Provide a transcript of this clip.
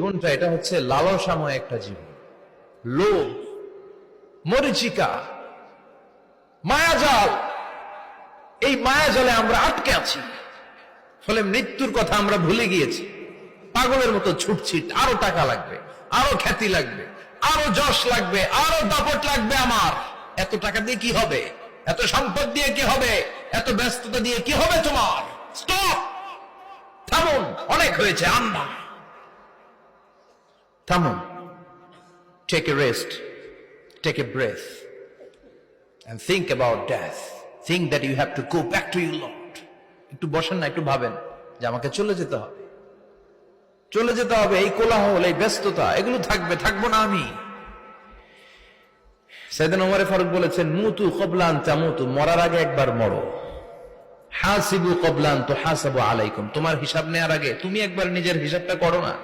জীবনটা এটা হচ্ছে লালসাময় একটা জীবন, লোভ, মরিচিকা, মায়াজাল। এই মায়াজালে আমরা আটকে আছি, ফলে মৃত্যুর কথা আমরা ভুলে গিয়েছি। পাগলের মতো ছুটছি, আরো টাকা লাগবে, আরো খ্যাতি লাগবে, আরো যশ লাগবে, আরো দাপট লাগবে। আমার এত টাকা দিয়ে কি হবে? এত সম্পদ দিয়ে কি হবে? এত ব্যস্ততা দিয়ে কি হবে তোমার? স্টপ, থামুন, অনেক হয়েছে। আন্না, থামুন, take a rest, take a breath and think about death. Think that you have to go back to your Lord. একটু বসেন না, একটু ভাবেন যে আমাকে চলে যেতে হবে, চলে যেতে হবে। এই কোলাহল, এই ব্যস্ততা, এগুলো থাকবে, থাকবো না আমি। সাইয়েদনা ওমর ফারুক বলেছেন, মুতু ক্বাবলা আন তামুতু, মরার আগে একবার মরো। হাসিবু ক্বাবলা আন তুহাসাবু আলাইকুম, তোমার হিসাব নেওয়ার আগে তুমি একবার নিজের হিসাবটা করো না।